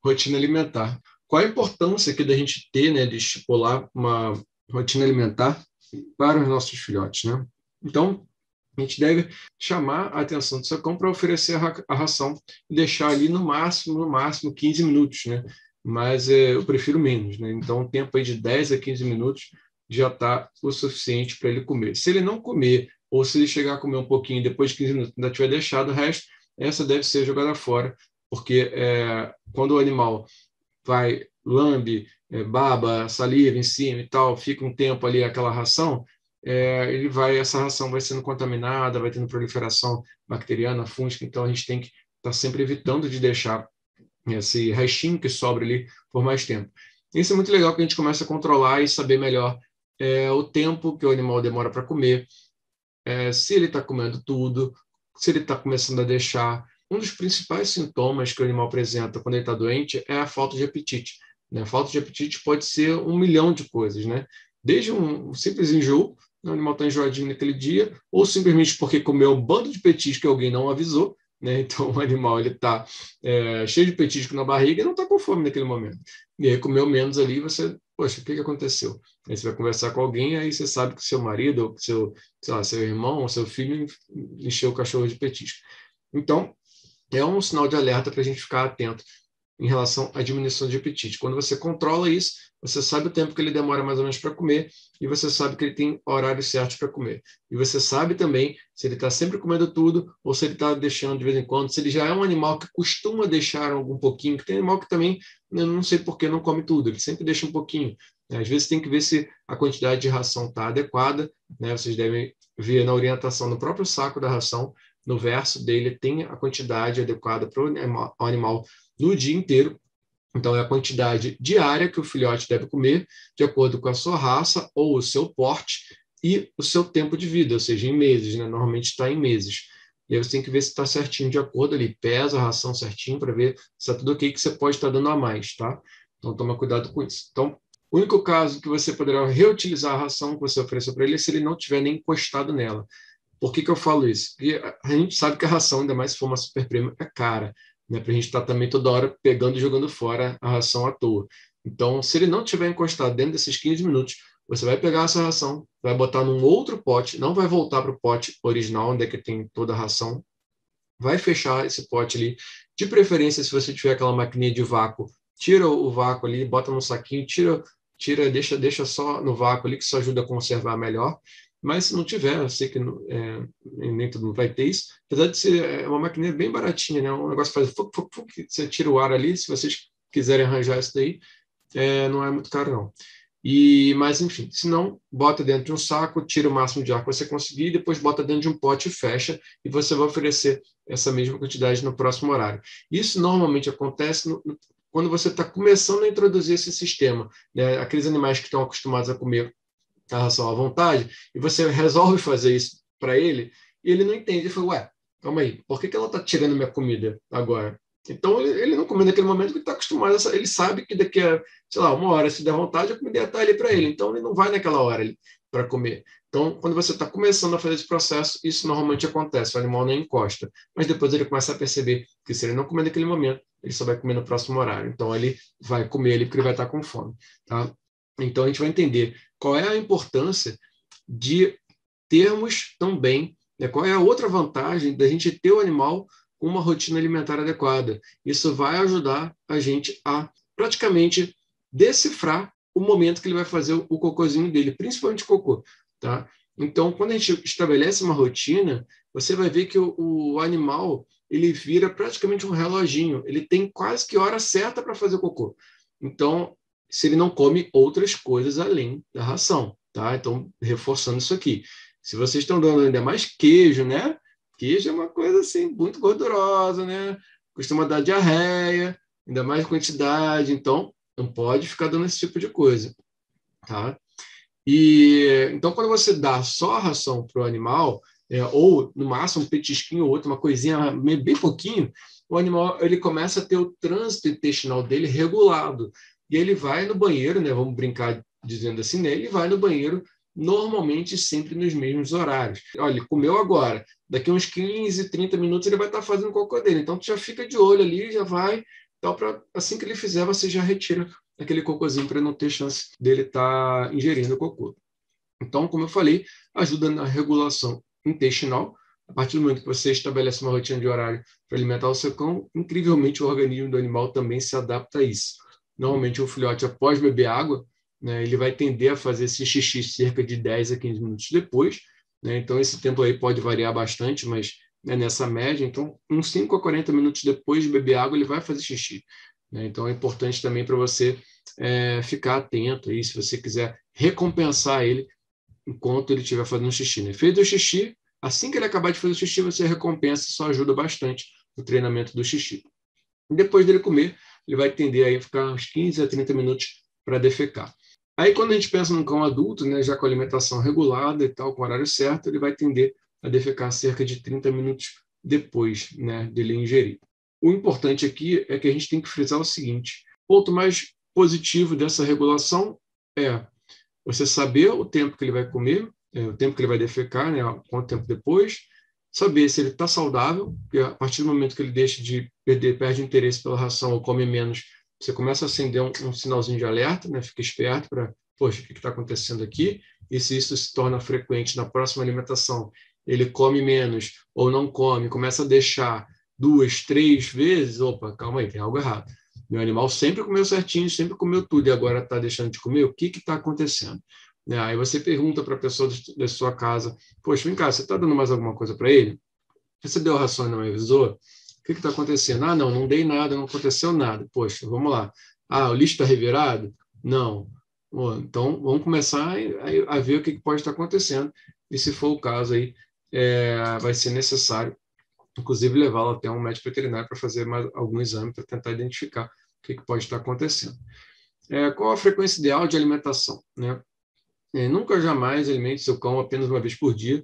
rotina alimentar. Qual a importância aqui da gente ter, né, de estipular uma rotina alimentar para os nossos filhotes, né? Então, a gente deve chamar a atenção do seu cão para oferecer a ração e deixar ali no máximo 15 minutos, né? Mas eu prefiro menos, né? Então, um tempo aí de 10 a 15 minutos já está o suficiente para ele comer. Se ele não comer, ou se ele chegar a comer um pouquinho e depois de 15 minutos ainda tiver deixado o resto, essa deve ser jogada fora, porque quando o animal vai, lambe, baba, saliva em cima e tal, fica um tempo ali aquela ração, essa ração vai sendo contaminada, vai tendo proliferação bacteriana, fúngica, então a gente tem que estar sempre evitando de deixar esse restinho que sobra ali por mais tempo. Isso é muito legal que a gente começa a controlar e saber melhor o tempo que o animal demora para comer, se ele está comendo tudo, se ele está começando a deixar. Um dos principais sintomas que o animal apresenta quando ele está doente é a falta de apetite, né? A falta de apetite pode ser 1 milhão de coisas, né? Desde um simples enjoo, o animal está enjoadinho naquele dia, ou simplesmente porque comeu um bando de petisco que alguém não avisou, né? Então o animal está cheio de petisco na barriga e não está com fome naquele momento. E aí comeu menos ali, você, poxa, o que aconteceu? Aí você vai conversar com alguém, aí você sabe que seu marido, ou que seu irmão, ou seu filho encheu o cachorro de petisco. Então, é um sinal de alerta para a gente ficar atento em relação à diminuição de apetite. Quando você controla isso, você sabe o tempo que ele demora mais ou menos para comer e você sabe que ele tem horários certos para comer. E você sabe também se ele está sempre comendo tudo ou se ele está deixando de vez em quando, se ele já é um animal que costuma deixar algum pouquinho, que tem animal que também, eu não sei por que não come tudo, ele sempre deixa um pouquinho. Às vezes tem que ver se a quantidade de ração está adequada, né? Vocês devem ver na orientação, no próprio saco da ração, no verso dele tem a quantidade adequada para o animal no dia inteiro. Então, é a quantidade diária que o filhote deve comer, de acordo com a sua raça ou o seu porte e o seu tempo de vida, ou seja, em meses, né? Normalmente está em meses. E aí você tem que ver se está certinho de acordo ali, pesa a ração certinho para ver se está tudo ok, que você pode estar dando a mais, tá? Então, toma cuidado com isso. Então, o único caso que você poderá reutilizar a ração que você ofereceu para ele é se ele não tiver nem encostado nela. Por que eu falo isso? Porque a gente sabe que a ração, ainda mais se for uma super prêmio, é cara, né? Para a gente estar também toda hora pegando e jogando fora a ração à toa. Então, se ele não tiver encostado dentro desses 15 minutos, você vai pegar essa ração, vai botar num outro pote, não vai voltar para o pote original, onde é que tem toda a ração, vai fechar esse pote ali. De preferência, se você tiver aquela maquininha de vácuo, tira o vácuo ali, bota no saquinho, deixa só no vácuo ali, que isso ajuda a conservar melhor. Mas se não tiver, eu sei que nem todo mundo vai ter isso, apesar de ser uma maquininha bem baratinha, né? Um negócio que faz você tira o ar ali, se vocês quiserem arranjar isso daí, não é muito caro, não. Mas, enfim, se não, bota dentro de um saco, tira o máximo de ar que você conseguir, depois bota dentro de um pote e fecha, e você vai oferecer essa mesma quantidade no próximo horário. Isso normalmente acontece quando você está começando a introduzir esse sistema, né? Aqueles animais que estão acostumados a comer a ração à vontade, e você resolve fazer isso para ele, e ele não entende. Ele fala, ué, calma aí, por que ela está tirando minha comida agora? Então, ele não come naquele momento que está acostumado. Ele sabe que daqui a, sei lá, 1 hora, se der vontade, a comida está ali para ele. Então, ele não vai naquela hora para comer. Então, quando você está começando a fazer esse processo, isso normalmente acontece. O animal não encosta. Mas depois ele começa a perceber que se ele não comer naquele momento, ele só vai comer no próximo horário. Então, ele vai comer ali porque ele vai estar com fome. Tá? Então, a gente vai entender qual é a importância de termos também, né, qual é a outra vantagem da gente ter o animal com uma rotina alimentar adequada. Isso vai ajudar a gente a praticamente decifrar o momento que ele vai fazer o cocôzinho dele, principalmente cocô, tá? Então, quando a gente estabelece uma rotina, você vai ver que o animal ele vira praticamente um reloginho, ele tem quase que hora certa para fazer o cocô. Então, se ele não come outras coisas além da ração, tá? Então, reforçando isso aqui. Se vocês estão dando ainda mais queijo, né? Queijo é uma coisa assim muito gordurosa, né? Costuma dar diarreia, ainda mais quantidade, então não pode ficar dando esse tipo de coisa, tá? E então quando você dá só a ração para o animal, ou no máximo um petisquinho ou outro, uma coisinha bem pouquinho, o animal ele começa a ter o trânsito intestinal dele regulado e ele vai no banheiro, né? Vamos brincar dizendo assim, né? Ele vai no banheiro normalmente sempre nos mesmos horários. Olha, ele comeu agora, daqui uns 15, 30 minutos ele vai estar fazendo cocô dele. Então, tu já fica de olho ali, já vai Então, assim que ele fizer, você já retira aquele cocôzinho para não ter chance dele estar ingerindo o cocô. Então, como eu falei, ajuda na regulação intestinal. A partir do momento que você estabelece uma rotina de horário para alimentar o seu cão, incrivelmente o organismo do animal também se adapta a isso. Normalmente, o filhote, após beber água, né, ele vai tender a fazer esse xixi cerca de 10 a 15 minutos depois. Né? Então, esse tempo aí pode variar bastante, mas é nessa média. Então, uns 5 a 40 minutos depois de beber água, ele vai fazer xixi. Né? Então, é importante também para você ficar atento aí, se você quiser recompensar ele enquanto ele estiver fazendo xixi. Né? Fez o xixi, assim que ele acabar de fazer o xixi, você recompensa, isso ajuda bastante no treinamento do xixi. E depois dele comer, ele vai tender a ficar uns 15 a 30 minutos para defecar. Aí, quando a gente pensa num cão adulto, né, já com alimentação regulada e tal, com o horário certo, ele vai tender a defecar cerca de 30 minutos depois, né, dele ingerir. O importante aqui é que a gente tem que frisar o seguinte: o ponto mais positivo dessa regulação é você saber o tempo que ele vai comer, o tempo que ele vai defecar, né, quanto tempo depois, saber se ele está saudável, porque a partir do momento que ele deixa de perde interesse pela ração ou come menos, você começa a acender um sinalzinho de alerta, né, fica esperto para, poxa, o que está acontecendo aqui? E se isso se torna frequente na próxima alimentação, ele come menos ou não come, começa a deixar 2, 3 vezes, opa, calma aí, tem algo errado. Meu animal sempre comeu certinho, sempre comeu tudo, e agora está deixando de comer, o que está acontecendo? Aí você pergunta para a pessoa da sua casa: poxa, vem cá, você está dando mais alguma coisa para ele? Você deu a ração e não me avisou? O que está acontecendo? Ah, não dei nada, não aconteceu nada. Poxa, vamos lá. Ah, o lixo está revirado? Não. Bom, então, vamos começar a ver o que pode estar acontecendo. E se for o caso, aí, vai ser necessário, inclusive, levá-lo até um médico veterinário para fazer mais algum exame para tentar identificar o que pode estar acontecendo. Qual a frequência ideal de alimentação? Né? Nunca jamais alimente seu cão apenas uma vez por dia,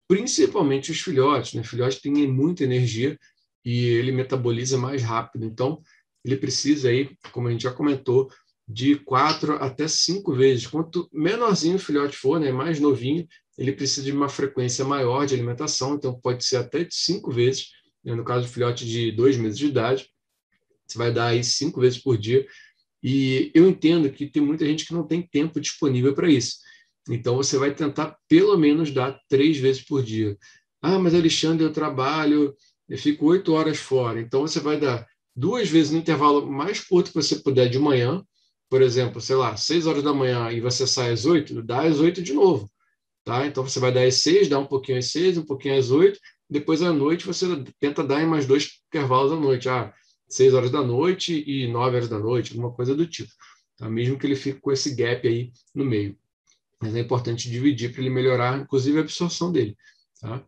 principalmente os filhotes. Né? Filhote tem muita energia e ele metaboliza mais rápido. Então, ele precisa, aí, como a gente já comentou, de 4 até 5 vezes. Quanto menorzinho o filhote for, né, mais novinho, ele precisa de uma frequência maior de alimentação, então pode ser até de 5 vezes. Né? No caso do filhote de 2 meses de idade, você vai dar aí 5 vezes por dia. E eu entendo que tem muita gente que não tem tempo disponível para isso. Então, você vai tentar pelo menos dar 3 vezes por dia. Ah, mas Alexandre, eu trabalho, eu fico 8 horas fora. Então, você vai dar 2 vezes no intervalo mais curto que você puder de manhã. Por exemplo, sei lá, 6 horas da manhã e você sai às 8, dá às 8 de novo. Tá? Então, você vai dar às 6, dá um pouquinho às 6, um pouquinho às 8. Depois, à noite, você tenta dar em mais 2 intervalos à noite. 6 horas da noite e 9 horas da noite, alguma coisa do tipo. Tá? Mesmo que ele fique com esse gap aí no meio. Mas é importante dividir para ele melhorar, inclusive, a absorção dele. Tá?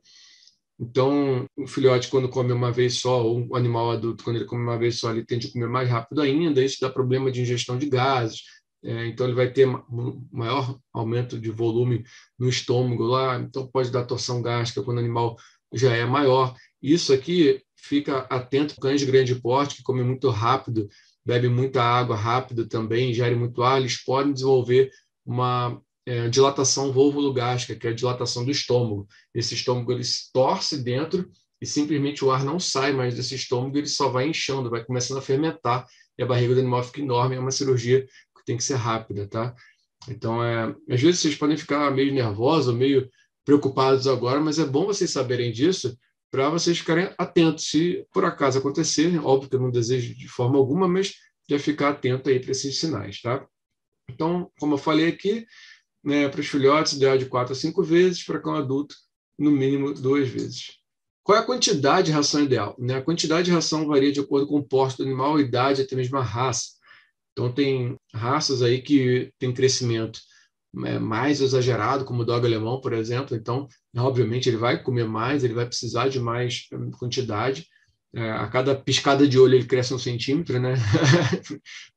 Então, o filhote, quando come uma vez só, ou um animal adulto, quando ele come uma vez só, ele tende a comer mais rápido ainda, isso dá problema de ingestão de gases, então ele vai ter um maior aumento de volume no estômago lá, então pode dar torção gástrica quando o animal já é maior. Isso aqui, fica atento, cães de grande porte, que comem muito rápido, bebem muita água rápido também, ingerem muito ar, eles podem desenvolver uma dilatação vulvogástrica, que é a dilatação do estômago. Esse estômago ele se torce dentro e simplesmente o ar não sai mais desse estômago, ele só vai inchando, vai começando a fermentar e a barriga do animal fica enorme. É uma cirurgia que tem que ser rápida, tá? Então, às vezes vocês podem ficar meio nervosos, meio preocupados agora, mas é bom vocês saberem disso para vocês ficarem atentos. Se por acaso acontecer, óbvio que eu não desejo de forma alguma, mas já ficar atento aí para esses sinais, tá? Então, como eu falei aqui, né, para os filhotes, ideal de 4 a 5 vezes, para cão adulto, no mínimo 2 vezes. Qual é a quantidade de ração ideal? Né? A quantidade de ração varia de acordo com o porte do animal, idade, até mesmo a raça. Então, tem raças aí que tem crescimento mais exagerado, como o dog alemão, por exemplo. Então, obviamente, ele vai comer mais, ele vai precisar de mais quantidade. A cada piscada de olho ele cresce 1 centímetro, né?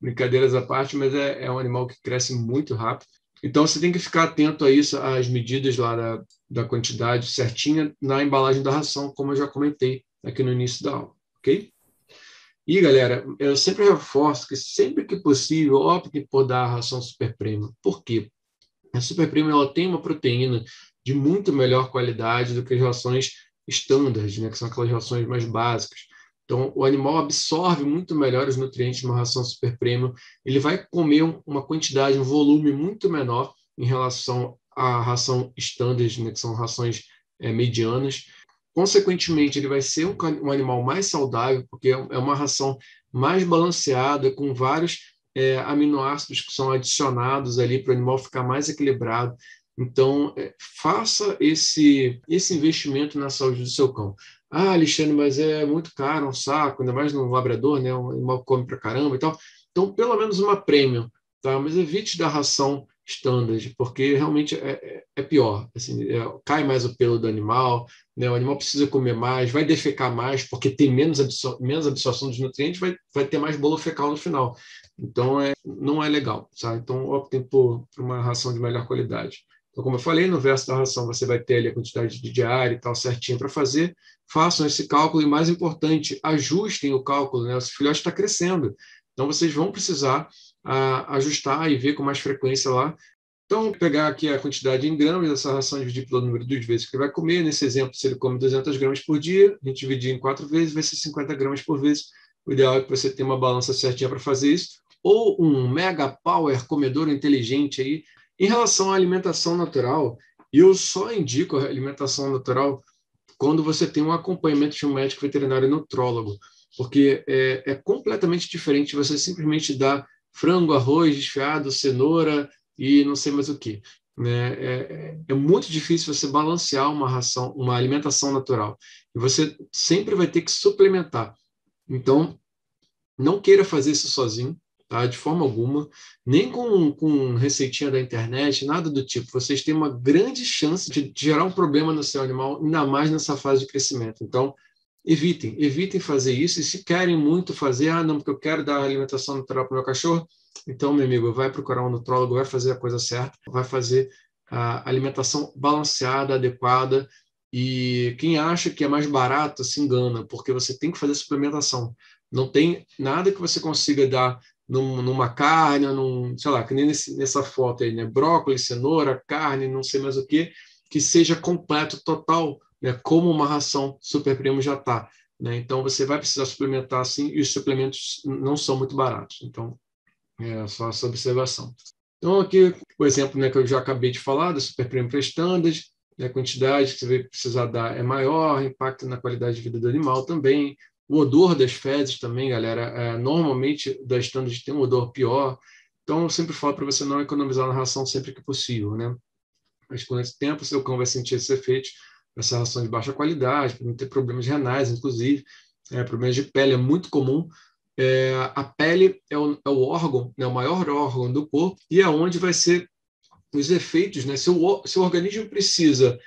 Brincadeiras à parte, mas é um animal que cresce muito rápido. Então, você tem que ficar atento a isso, às medidas lá da quantidade certinha na embalagem da ração, como eu já comentei aqui no início da aula, ok? E, galera, eu sempre reforço que sempre que possível, optem por dar a ração Super Premium. Por quê? A Super Premium ela tem uma proteína de muito melhor qualidade do que as rações standard, né, que são aquelas rações mais básicas. Então, o animal absorve muito melhor os nutrientes de uma ração super premium, ele vai comer uma quantidade, um volume muito menor em relação à ração standard, né, que são rações medianas. Consequentemente, ele vai ser um animal mais saudável, porque é uma ração mais balanceada, com vários aminoácidos que são adicionados ali para o animal ficar mais equilibrado. Então, faça esse investimento na saúde do seu cão. Ah, Alexandre, mas é muito caro, um saco, ainda mais no labrador, né? Um animal come pra caramba e tal. Então, pelo menos uma premium, tá? Mas evite da ração standard, porque realmente é pior. Assim, cai mais o pelo do animal, né? O animal precisa comer mais, vai defecar mais, porque tem menos absorção dos nutrientes, vai ter mais bolo fecal no final. Então, não é legal, sabe? Então, optem por uma ração de melhor qualidade. Então, como eu falei, no verso da ração você vai ter ali a quantidade de diária e tal certinho para fazer. Façam esse cálculo e, mais importante, ajustem o cálculo, né? O filhote está crescendo. Então, vocês vão precisar ajustar e ver com mais frequência lá. Então, pegar aqui a quantidade em gramas dessa ração e dividir pelo número de vezes que ele vai comer. Nesse exemplo, se ele come 200 gramas por dia, a gente dividir em 4 vezes, vai ser 50 gramas por vez. O ideal é que você tenha uma balança certinha para fazer isso. Ou um Mega Power comedor inteligente aí. Em relação à alimentação natural, eu só indico a alimentação natural quando você tem um acompanhamento de um médico veterinário nutrólogo, porque é completamente diferente você simplesmente dar frango, arroz desfiado, cenoura e não sei mais o que. Né? É muito difícil você balancear uma ração, uma alimentação natural. E você sempre vai ter que suplementar. Então, não queira fazer isso sozinho, tá? De forma alguma, nem com receitinha da internet, nada do tipo. Vocês têm uma grande chance de gerar um problema no seu animal, ainda mais nessa fase de crescimento. Então, evitem fazer isso. E se querem muito fazer, não, porque eu quero dar alimentação natural para o meu cachorro, então, meu amigo, vai procurar um nutrólogo, vai fazer a coisa certa, vai fazer a alimentação balanceada, adequada. E quem acha que é mais barato se engana, porque você tem que fazer suplementação. Não tem nada que você consiga dar numa carne, sei lá, que nem nessa foto aí, né? Brócolis, cenoura, carne, não sei mais o que seja completo, total, né? Como uma ração super premium já está. Né? Então, você vai precisar suplementar sim, e os suplementos não são muito baratos. Então, é só essa observação. Então, aqui, o exemplo, né, que eu já acabei de falar, da super premium para standard, né, a quantidade que você vai precisar dar é maior, impacto na qualidade de vida do animal também. O odor das fezes também, galera, normalmente das standard tem um odor pior. Então, eu sempre falo para você não economizar na ração sempre que possível, né? Mas com esse tempo, seu cão vai sentir esses efeitos dessa ração de baixa qualidade, para não ter problemas renais, inclusive. Problemas de pele é muito comum. A pele é o órgão, né, o maior órgão do corpo, e é onde vai ser os efeitos, né? Se o organismo precisa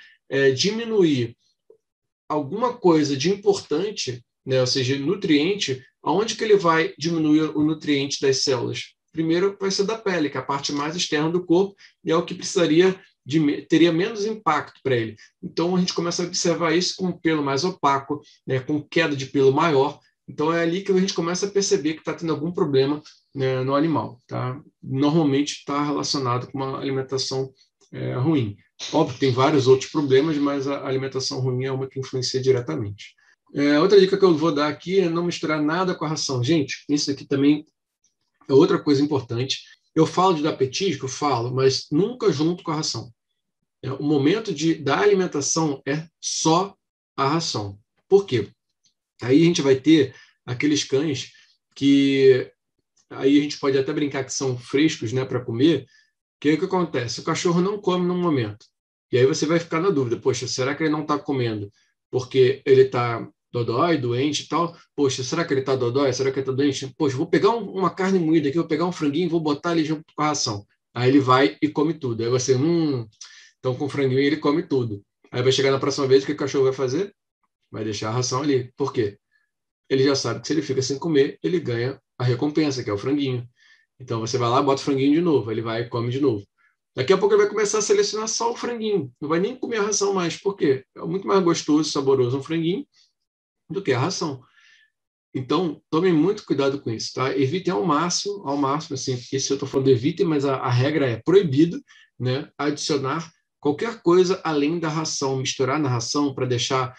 diminuir alguma coisa de importante, né, ou seja, nutriente, aonde que ele vai diminuir o nutriente das células? Primeiro vai ser da pele, que é a parte mais externa do corpo, e é o que teria menos impacto para ele. Então a gente começa a observar isso com pelo mais opaco, né, com queda de pelo maior. Então é ali que a gente começa a perceber que está tendo algum problema, né, no animal. Tá? Normalmente está relacionado com uma alimentação ruim. Óbvio, tem vários outros problemas, mas a alimentação ruim é uma que influencia diretamente. Outra dica que eu vou dar aqui é não misturar nada com a ração. Gente, isso aqui também é outra coisa importante. Eu falo de dar petisco, eu falo, mas nunca junto com a ração. O momento da alimentação é só a ração. Por quê? Aí a gente vai ter aqueles cães que aí a gente pode até brincar que são frescos, né, para comer. Que aí o que acontece? O cachorro não come num momento. E aí você vai ficar na dúvida, poxa, será que ele não está comendo porque ele está dodói, doente e tal? Poxa, será que ele está dodói? Será que ele está doente? Poxa, vou pegar uma carne moída aqui, vou pegar um franguinho e vou botar ali junto com a ração. Aí ele vai e come tudo. Aí você, então com o franguinho ele come tudo. Aí vai chegar na próxima vez, o que o cachorro vai fazer? Vai deixar a ração ali. Por quê? Ele já sabe que se ele fica sem comer, ele ganha a recompensa, que é o franguinho. Então você vai lá, bota o franguinho de novo, ele vai e come de novo. Daqui a pouco ele vai começar a selecionar só o franguinho, não vai nem comer a ração mais. Por quê? É muito mais gostoso e saboroso um franguinho do que a ração. Então, tomem muito cuidado com isso, tá? Evitem ao máximo, assim, isso eu estou falando evitem, mas a regra é proibido, né, adicionar qualquer coisa além da ração, misturar na ração para deixar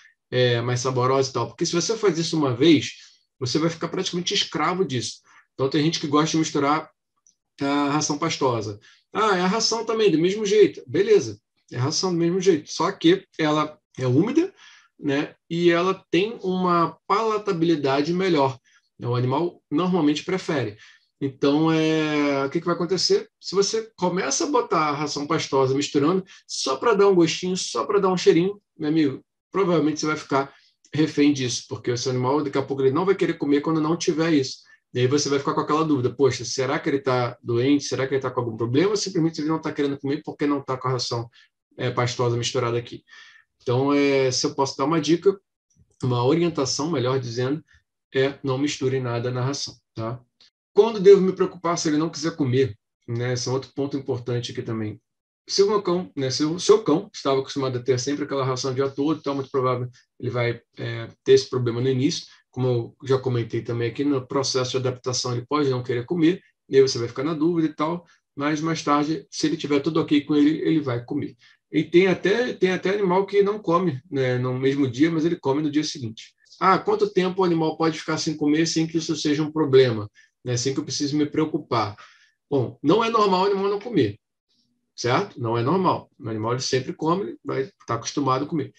mais saborosa e tal. Porque se você faz isso uma vez, você vai ficar praticamente escravo disso. Então, tem gente que gosta de misturar a ração pastosa. É a ração também, do mesmo jeito. Beleza, é a ração do mesmo jeito. Só que ela é úmida, né? E ela tem uma palatabilidade melhor. O animal normalmente prefere. Então, o que vai acontecer? Se você começa a botar a ração pastosa misturando, só para dar um gostinho, só para dar um cheirinho, meu amigo, provavelmente você vai ficar refém disso, porque o seu animal, daqui a pouco, ele não vai querer comer quando não tiver isso. E aí você vai ficar com aquela dúvida, poxa, será que ele está doente? Será que ele está com algum problema? Ou simplesmente ele não está querendo comer porque não está com a ração pastosa misturada aqui. Então, se eu posso dar uma dica, uma orientação, melhor dizendo, não misture nada na ração. Tá? Quando devo me preocupar se ele não quiser comer? Né? Esse é outro ponto importante aqui também. Se o meu cão, né, se o seu cão estava acostumado a ter sempre aquela ração o dia todo, então é muito provável ele vai ter esse problema no início. Como eu já comentei também aqui, no processo de adaptação ele pode não querer comer, e aí você vai ficar na dúvida e tal, mas mais tarde, se ele tiver tudo ok com ele, ele vai comer. E tem até animal que não come, né, no mesmo dia, mas ele come no dia seguinte. Quanto tempo o animal pode ficar sem comer sem que isso seja um problema, né, sem que eu precise me preocupar? Bom, não é normal o animal não comer, certo? Não é normal. O animal ele sempre come, ele vai estar acostumado a comer.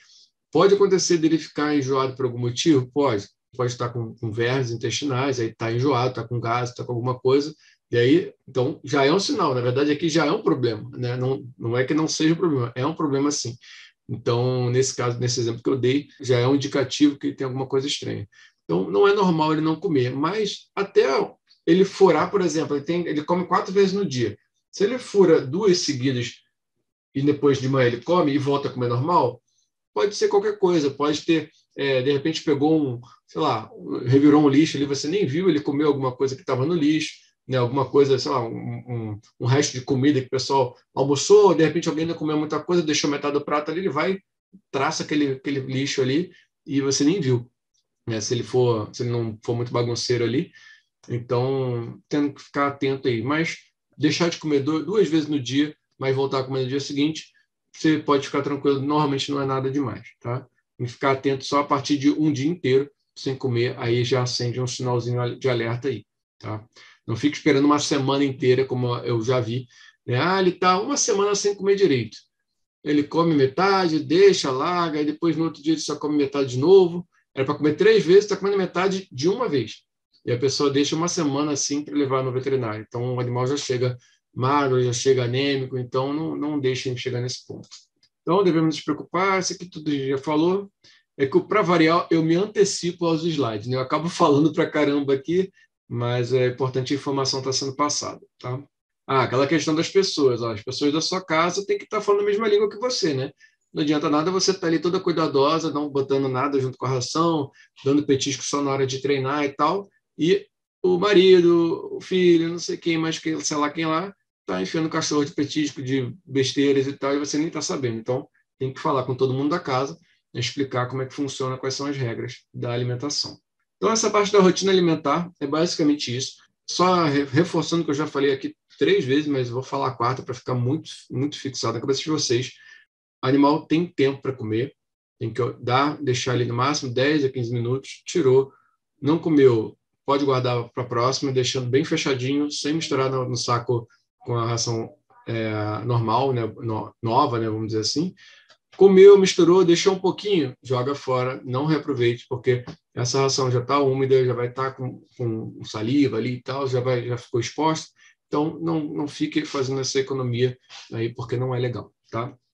Pode acontecer dele ficar enjoado por algum motivo? Pode. Pode estar com vermes intestinais, aí está enjoado, está com gás, está com alguma coisa, e aí, então, já é um sinal. Na verdade, aqui já é um problema, né? Não é que não seja um problema, é um problema sim. Então, nesse caso, nesse exemplo que eu dei, já é um indicativo que tem alguma coisa estranha. Então, não é normal ele não comer, mas até ele furar, por exemplo, ele come 4 vezes no dia. Se ele fura 2 seguidas e depois de manhã ele come e volta a comer normal, pode ser qualquer coisa, pode ter, de repente pegou sei lá, revirou um lixo ali, você nem viu, ele comeu alguma coisa que estava no lixo, né, alguma coisa, sei lá, um resto de comida que o pessoal almoçou, de repente alguém ainda comeu muita coisa, deixou metade do prato ali, ele vai, traça aquele lixo ali e você nem viu, né, se ele não for muito bagunceiro ali. Então, tendo que ficar atento aí. Mas deixar de comer 2 vezes no dia, mas voltar a comer no dia seguinte, você pode ficar tranquilo. Normalmente não é nada demais, tá? E ficar atento só a partir de um dia inteiro sem comer, aí já acende um sinalzinho de alerta aí, tá? Não fique esperando uma semana inteira, como eu já vi, né? Ele está uma semana sem comer direito. Ele come metade, deixa, larga, e depois no outro dia ele só come metade de novo. Era para comer 3 vezes, está comendo metade de uma vez. E a pessoa deixa uma semana assim para levar no veterinário. Então, o animal já chega magro, já chega anêmico, então não deixem chegar nesse ponto. Então, devemos nos preocupar, isso aqui tudo já falou, é que para variar, eu me antecipo aos slides, né? Eu acabo falando para caramba aqui, mas é importante a informação estar sendo passada, tá? Aquela questão das pessoas, as pessoas da sua casa têm que estar falando a mesma língua que você, né? Não adianta nada você estar ali toda cuidadosa, não botando nada junto com a ração, dando petisco só na hora de treinar e tal, e o marido, o filho, não sei quem mais, sei lá quem lá, está enfiando o cachorro de petisco, de besteiras e tal, e você nem está sabendo. Então, tem que falar com todo mundo da casa, explicar como é que funciona, quais são as regras da alimentação. Então, essa parte da rotina alimentar é basicamente isso. Só reforçando o que eu já falei aqui 3 vezes, mas vou falar a 4ª para ficar muito, muito fixado na cabeça de vocês. O animal tem tempo para comer, tem que deixar ali no máximo 10 a 15 minutos, tirou, não comeu, pode guardar para a próxima, deixando bem fechadinho, sem misturar no saco com a ração normal, né, nova, né, vamos dizer assim. Comeu, misturou, deixou um pouquinho, joga fora, não reaproveite, porque essa ração já está úmida, já vai estar com saliva ali e tal, já ficou exposta. Então, não fique fazendo essa economia aí, porque não é legal, tá?